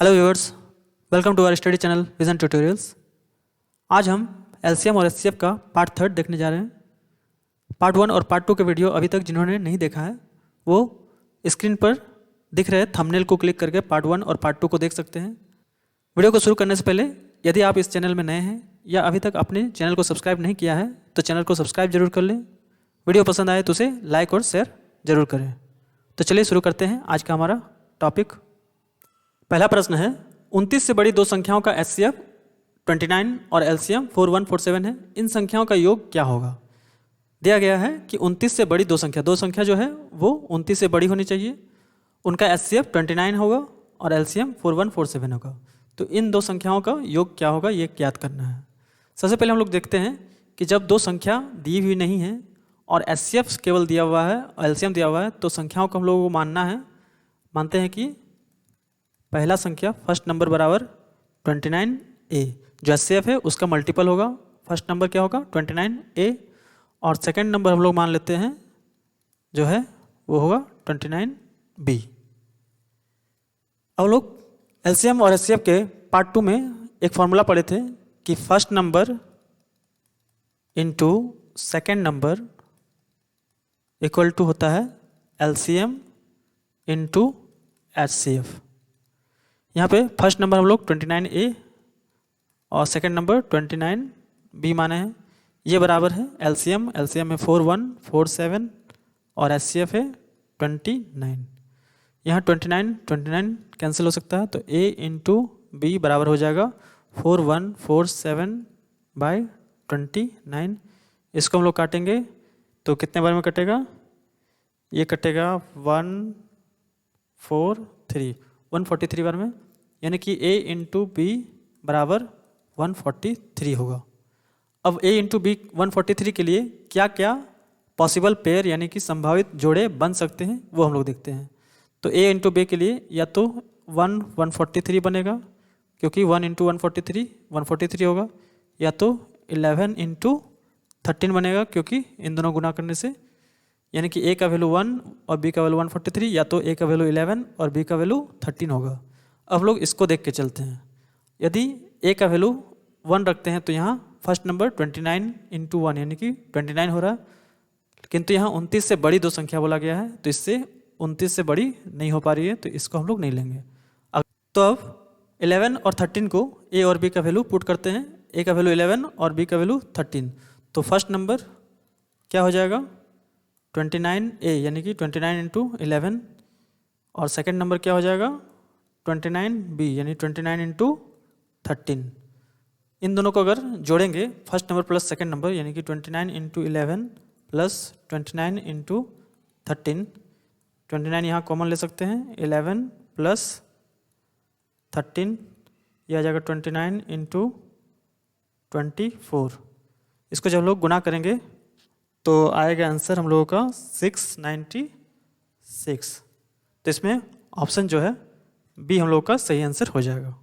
Hello viewers, welcome to our study channel vision tutorials. आज हम LCM और HCF का पार्ट 3 देखने जा रहे हैं। पार्ट 1 और पार्ट 2 के वीडियो अभी तक जिन्होंने नहीं देखा है वो स्क्रीन पर दिख रहे थंबनेल को क्लिक करके पार्ट 1 और पार्ट 2 को देख सकते हैं। वीडियो को शुरू करने से पहले यदि आप इस चैनल में नए हैं या अभी तक अपने चैनल को सब्सक्राइब नहीं किया है तो चैनल को सब्सक्राइब जरूर कर लें। वीडियो पसंद आए तो उसे लाइक और शेयर जरूर करें। तो चलिए शुरू करते हैं आज का हमारा टॉपिक। पहला प्रश्न है, 29 से बड़ी दो संख्याओं का एचसीएफ 29 और एलसीएम 4147 है। इन संख्याओं का योग क्या होगा? दिया गया है कि 29 से बड़ी दो संख्या जो है वो 29 से बड़ी होनी चाहिए, उनका एचसीएफ 29 होगा और एलसीएम 4147 होगा। तो इन दो संख्याओं का योग क्या होगा ये ज्ञात करना है। सबसे पहले हम लोग देखते हैं कि जब दो संख्या दी हुई नहीं है और एचसीएफ केवल दिया हुआ है और एलसीएम दिया हुआ है तो संख्याओं को हम लोगों को मानते हैं कि पहला संख्या फर्स्ट नंबर बराबर 29a, जो एचसीएफ है उसका मल्टीपल होगा। फर्स्ट नंबर क्या होगा 29a और सेकंड नंबर हम लोग मान लेते हैं जो है वो होगा 29b। अब लोग एलसीएम और एचसीएफ के पार्ट 2 में एक फॉर्मूला पढ़े थे कि first number into second number equal to होता है एलसीएम इंटू एचसीएफ। यहाँ पे फर्स्ट नंबर हम लोग 29a और सेकंड नंबर 29b माने हैं। ये बराबर है एलसीएम में 4147 और एचसीएफ है 29। यहाँ 29 कैंसिल हो सकता है तो a इंटू बी बराबर हो जाएगा 4147 बाई 29। इसको हम लोग काटेंगे तो कितने बार में कटेगा? ये कटेगा 143 बार में, यानी कि a इंटू बी बराबर 143 होगा। अब a इंटू बी 143 के लिए क्या क्या पॉसिबल पेयर यानी कि संभावित जोड़े बन सकते हैं वो हम लोग देखते हैं। तो a इंटू बी के लिए या तो 143 बनेगा क्योंकि 1 इंटू 143 होगा, या तो 11 इंटू 13 बनेगा क्योंकि इन दोनों गुना करने से, यानी कि a का वैल्यू 1 और b का वैल्यू 143, या तो a का वैल्यू 11 और b का वैल्यू 13 होगा। अब लोग इसको देख के चलते हैं। यदि a का वैल्यू 1 रखते हैं तो यहाँ फर्स्ट नंबर 29 इंटू 1 यानी कि 29 हो रहा है, किंतु यहाँ 29 से बड़ी दो संख्या बोला गया है तो इससे 29 से बड़ी नहीं हो पा रही है तो इसको हम लोग नहीं लेंगे। तो अब 11 और 13 को a और b का वैल्यू पुट करते हैं। a का वैल्यू 11 और b का वैल्यू 13, तो फर्स्ट नंबर क्या हो जाएगा 29a यानी कि 29 इंटू 11, और सेकेंड नंबर क्या हो जाएगा 29b यानी 29 इंटू 13। इन दोनों को अगर जोड़ेंगे first number plus second number यानी कि 29 इंटू 11 प्लस 29 इंटू 13, 29 यहाँ कॉमन ले सकते हैं, 11 प्लस 13 यह आ जाएगा 29 इंटू 24। इसको जब लोग गुना करेंगे तो आएगा आंसर हम लोगों का 696। तो इसमें ऑप्शन जो है बी हम लोगों का सही आंसर हो जाएगा।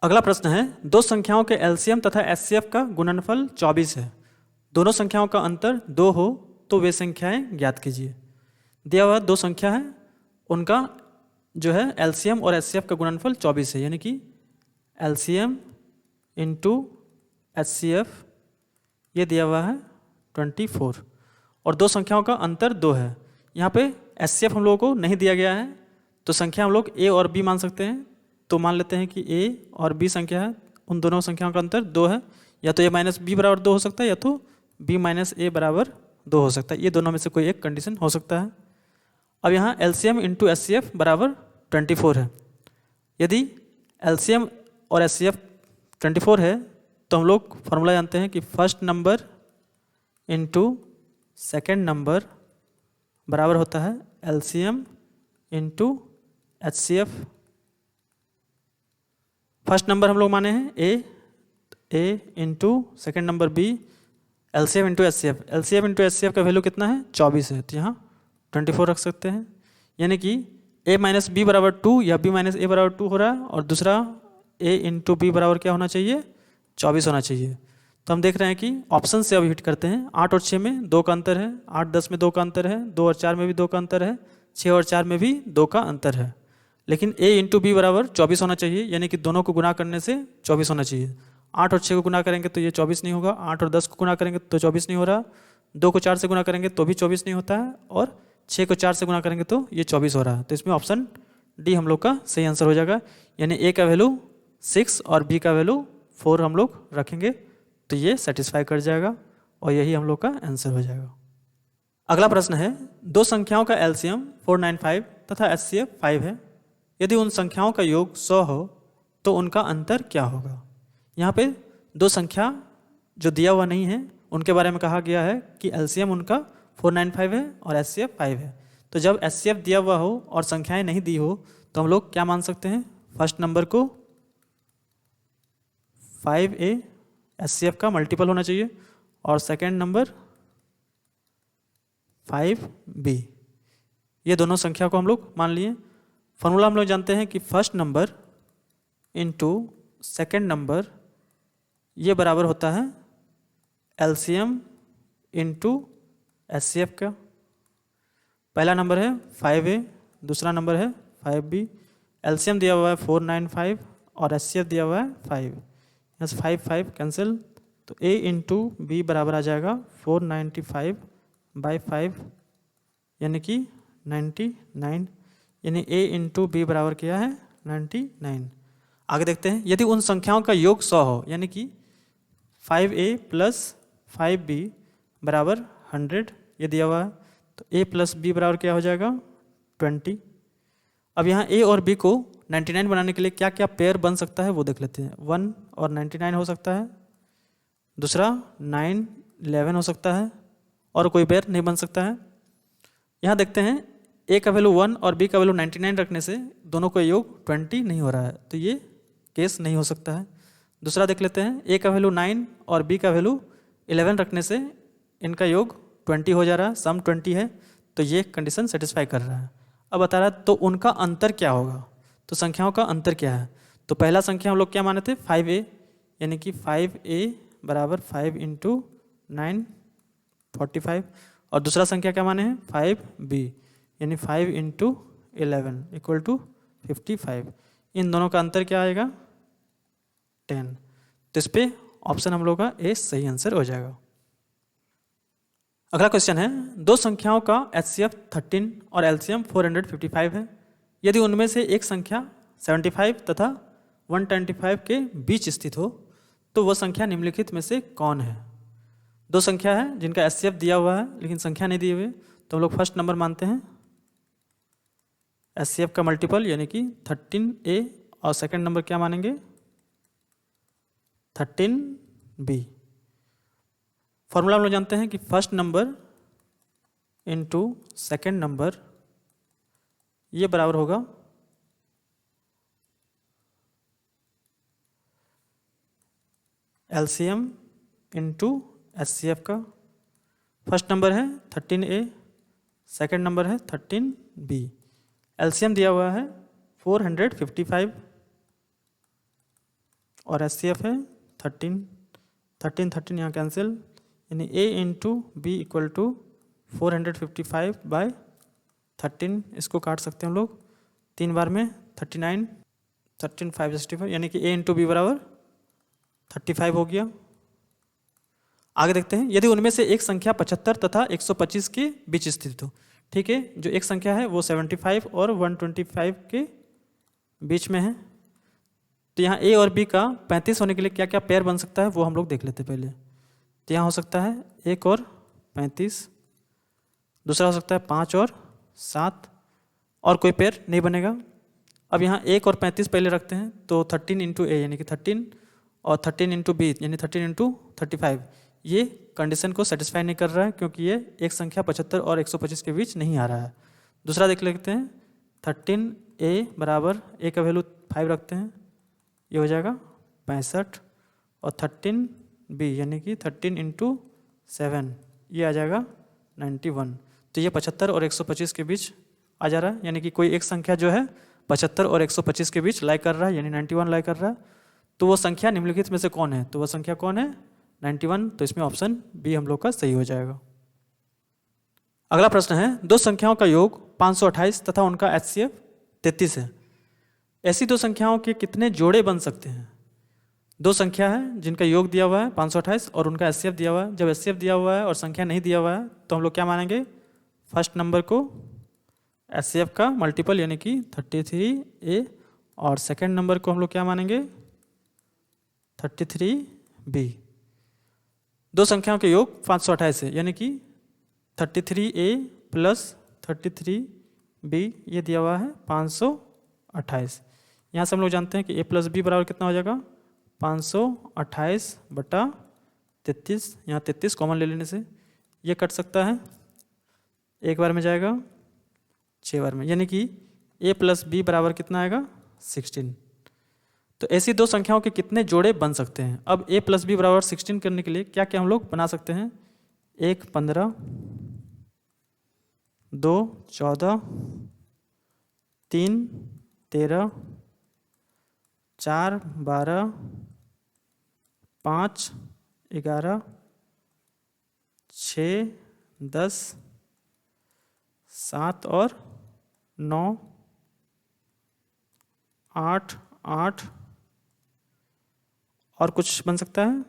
अगला प्रश्न है, दो संख्याओं के एलसीएम तथा एचसीएफ का गुणनफल 24 है। दोनों संख्याओं का अंतर 2 हो तो वे संख्याएं ज्ञात कीजिए। दिया हुआ दो संख्या है, उनका जो है एलसीएम और एचसीएफ का गुणनफल 24 है, यानी कि एलसीएम इंटू एचसीएफ ये दिया हुआ है 24 और दो संख्याओं का अंतर 2 है। यहाँ पे एचसीएफ हम लोगों को नहीं दिया गया है तो संख्या हम लोग a और b मान सकते हैं। तो मान लेते हैं कि a और b संख्या है, उन दोनों संख्याओं का अंतर 2 है, या तो a माइनस बी बराबर 2 हो सकता है या तो b माइनस ए बराबर 2 हो सकता है। ये दोनों में से कोई एक कंडीशन हो सकता है। अब यहाँ एलसीएम इंटू एचसीएफ बराबर 24 है। यदि एलसीएम और एचसीएफ 24 है तो हम लोग फॉर्मूला जानते हैं कि first number into second number बराबर होता है LCM into HCF. First number हम लोग माने हैं a into second number b, LCM into HCF का वैल्यू कितना है 24 है, तो यहाँ 24 रख सकते हैं, यानी कि a माइनस बी बराबर 2 या b माइनस ए बराबर 2 हो रहा है, और दूसरा a इंटू बी बराबर क्या होना चाहिए 24 होना चाहिए। तो हम देख रहे हैं कि ऑप्शन से अब हिट करते हैं। 8 और 6 में 2 का अंतर है, 8 10 में 2 का अंतर है, 2 और 4 में भी 2 का अंतर है, 6 और 4 में भी 2 का अंतर है, लेकिन a इंटू बी बराबर 24 होना चाहिए, यानी कि दोनों को गुना करने से 24 होना चाहिए। 8 और 6 को गुना करेंगे तो ये 24 नहीं होगा, 8 और 10 को गुना करेंगे तो 24 नहीं हो रहा, 2 को 4 से गुना करेंगे तो भी 24 नहीं होता है, और 6 को 4 से गुना करेंगे तो ये 24 हो रहा है। तो इसमें ऑप्शन डी हम लोग का सही आंसर हो जाएगा, यानी ए का वैल्यू 6 और बी का वैल्यू 4 हम लोग रखेंगे तो ये सेटिस्फाई कर जाएगा और यही हम लोग का आंसर हो जाएगा। अगला प्रश्न है, दो संख्याओं का एलसीएम 495 तथा एचसीएफ 5 है। यदि उन संख्याओं का योग 100 हो तो उनका अंतर क्या होगा। यहाँ पे दो संख्या जो दिया हुआ नहीं है उनके बारे में कहा गया है कि एलसीएम उनका 495 है और एचसीएफ 5 है। तो जब एचसीएफ दिया हुआ हो और संख्याएं नहीं दी हो तो हम लोग क्या मान सकते हैं, फर्स्ट नंबर को 5a एचसीएफ का मल्टीपल होना चाहिए और सेकेंड नंबर 5b, ये दोनों संख्या को हम लोग मान लिए। फॉर्मूला हम लोग जानते हैं कि first number into second number ये बराबर होता है एलसीएम इनटू एचसीएफ का। पहला नंबर है 5a, दूसरा नंबर है 5b। एलसीएम दिया हुआ है 495 और एचसीएफ दिया हुआ है 5। यहाँ से 5 कैंसिल, तो a इंटू बी बराबर आ जाएगा 495 बाई 5 यानी कि 99, यानी a इंटू बी बराबर क्या है 99। आगे देखते हैं, यदि उन संख्याओं का योग 100 हो, यानी कि 5a प्लस 5b बराबर 100 ये दिया हुआ है, तो a प्लस बी बराबर क्या हो जाएगा 20। अब यहाँ a और b को 99 बनाने के लिए क्या क्या पेयर बन सकता है वो देख लेते हैं। 1 और 99 हो सकता है, दूसरा 9 11 हो सकता है, और कोई पेयर नहीं बन सकता है। यहाँ देखते हैं a का वैल्यू 1 और b का वैल्यू 99 रखने से दोनों का योग 20 नहीं हो रहा है, तो ये केस नहीं हो सकता है। दूसरा देख लेते हैं, a का वैल्यू 9 और b का वैल्यू 11 रखने से इनका योग 20 हो जा रहा है, सम 20 है, तो ये कंडीशन सेटिस्फाई कर रहा है। अब बता रहा है तो उनका अंतर क्या होगा, तो संख्याओं का अंतर क्या है। तो पहला संख्या हम लोग क्या माने थे 5a, यानी कि 5a बराबर 5 इंटू 9 45, और दूसरा संख्या क्या माने हैं 5b, यानी 5 इंटू 11 इक्वल टू 55। इन दोनों का अंतर क्या आएगा 10। तो इस पे ऑप्शन हम लोग का ए सही आंसर हो जाएगा। अगला क्वेश्चन है, दो संख्याओं का एचसीएफ 13 और एलसीएम 455 है। यदि उनमें से एक संख्या 75 तथा 125 के बीच स्थित हो तो वह संख्या निम्नलिखित में से कौन है। दो संख्या है जिनका एचसीएफ दिया हुआ है लेकिन संख्या नहीं दी हुई, तो हम लोग फर्स्ट नंबर मानते हैं एचसीएफ का मल्टीपल यानी कि 13a, और सेकंड नंबर क्या मानेंगे 13b। फॉर्मूला हम लोग जानते हैं कि first number into second number ये बराबर होगा एलसीएम इनटू एचसीएफ का। फर्स्ट नंबर है 13a, सेकंड नंबर है 13b। एलसीएम दिया हुआ है 455 और एचसीएफ है 13 यहाँ कैंसिल, यानी a into B equal to 455 by 13, इसको काट सकते हैं हम लोग 3 बार में 39, 13 5 65, यानी कि a इंटू बी बराबर 35 हो गया। आगे देखते हैं, यदि उनमें से एक संख्या 75 तथा 125 के बीच स्थित हो। ठीक है, जो एक संख्या है वो 75 और 125 के बीच में है, तो यहाँ a और b का 35 होने के लिए क्या क्या पेयर बन सकता है वो हम लोग देख लेते हैं पहले। तो यहाँ हो सकता है 1 और 35, दूसरा हो सकता है 5 और 7, और कोई पेयर नहीं बनेगा। अब यहाँ 1 और 35 पहले रखते हैं, तो 13 इंटू ए यानी कि 13 और 13 इंटू बी यानी 13 इंटू 35, ये कंडीशन को सेटिस्फाई नहीं कर रहा है क्योंकि ये एक संख्या 75 और 125 के बीच नहीं आ रहा है। दूसरा देख लेते हैं, 13a बराबर a का वैल्यू 5 रखते हैं, ये हो जाएगा 65, और 13b यानी कि 13 इंटू 7 ये आ जाएगा 91। तो ये 75 और 125 के बीच आ जा रहा है, यानी कि कोई एक संख्या जो है 75 और 125 के बीच लाई कर रहा है, यानी 91 लाई कर रहा है। तो वो संख्या निम्नलिखित में से कौन है, तो वह संख्या कौन है 91। तो इसमें ऑप्शन बी हम लोग का सही हो जाएगा। अगला प्रश्न है, दो संख्याओं का योग 528 तथा उनका HCF 33 है। ऐसी दो संख्याओं के कितने जोड़े बन सकते हैं? दो संख्या है जिनका योग दिया हुआ है 528 और उनका HCF दिया हुआ है। जब HCF दिया हुआ है और संख्या नहीं दिया हुआ है तो हम लोग क्या मानेंगे? फर्स्ट नंबर को HCF का मल्टीपल यानी कि 33A और सेकेंड नंबर को हम लोग क्या मानेंगे? 33B। दो संख्याओं के योग 528 है यानी कि 33A प्लस 33B ये दिया हुआ है 528। यहाँ से हम लोग जानते हैं कि A प्लस B बराबर कितना हो जाएगा? 528 बटा 33। यहाँ 33 कॉमन ले लेने से ये कट सकता है, एक बार में जाएगा 6 बार में, यानी कि A प्लस B बराबर कितना आएगा? 16। तो ऐसी दो संख्याओं के कितने जोड़े बन सकते हैं? अब A प्लस B बराबर 16 करने के लिए क्या क्या हम लोग बना सकते हैं? 1 15, 2 14, 3 13, 4 12, 5 11, 6 10, 7 और 9, 8 8 और कुछ बन सकता है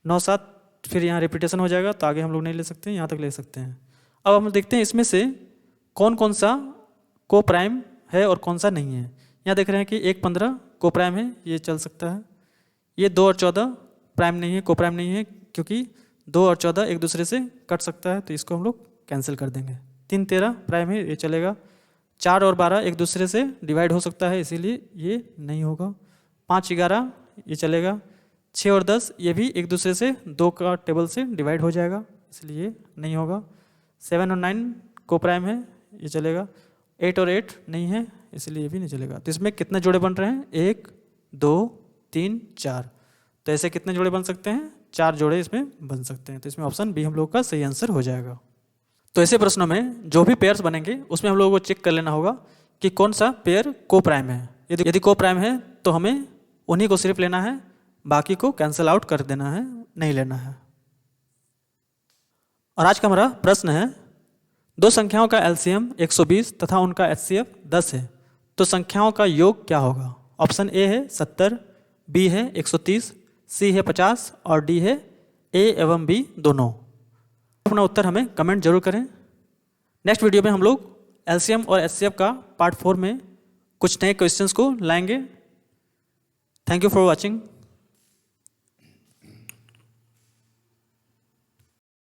9 7, फिर यहाँ रिपीटेशन हो जाएगा तो आगे हम लोग नहीं ले सकते, यहाँ तक ले सकते हैं। अब हम देखते हैं इसमें से कौन कौन सा को प्राइम है और कौन सा नहीं है। यहाँ देख रहे हैं कि 1 15 को प्राइम है, ये चल सकता है। ये 2 और 14 प्राइम नहीं है, को प्राइम नहीं है, क्योंकि 2 और 14 एक दूसरे से कट सकता है तो इसको हम लोग कैंसिल कर देंगे। 3 13 प्राइम है, ये चलेगा। 4 और 12 एक दूसरे से डिवाइड हो सकता है, इसीलिए ये नहीं होगा। 5 11 ये चलेगा। 6 और 10 ये भी एक दूसरे से 2 का टेबल से डिवाइड हो जाएगा, इसलिए नहीं होगा। 7 और 9 को प्राइम है, ये चलेगा। 8 और 8 नहीं है, इसलिए ये भी नहीं चलेगा। तो इसमें कितने जोड़े बन रहे हैं? 1 2 3 4। तो ऐसे कितने जोड़े बन सकते हैं? 4 जोड़े इसमें बन सकते हैं। तो इसमें ऑप्शन बी हम लोग का सही आंसर हो जाएगा। तो ऐसे प्रश्नों में जो भी पेयर्स बनेंगे उसमें हम लोगों को चेक कर लेना होगा कि कौन सा पेयर को प्राइम है। यदि को प्राइम है तो हमें उन्हीं को सिर्फ लेना है, बाकी को कैंसिल आउट कर देना है, नहीं लेना है। और आज का हमारा प्रश्न है, दो संख्याओं का एलसीएम 120 तथा उनका HCF 10 है, तो संख्याओं का योग क्या होगा? ऑप्शन ए है 70, बी है 130, सी है 50 और डी है ए एवं बी दोनों। अपना उत्तर हमें कमेंट जरूर करें। नेक्स्ट वीडियो में हम लोग एलसीएम और HCF का पार्ट 4 में कुछ नए क्वेश्चंस को लाएंगे। Thank you for watching.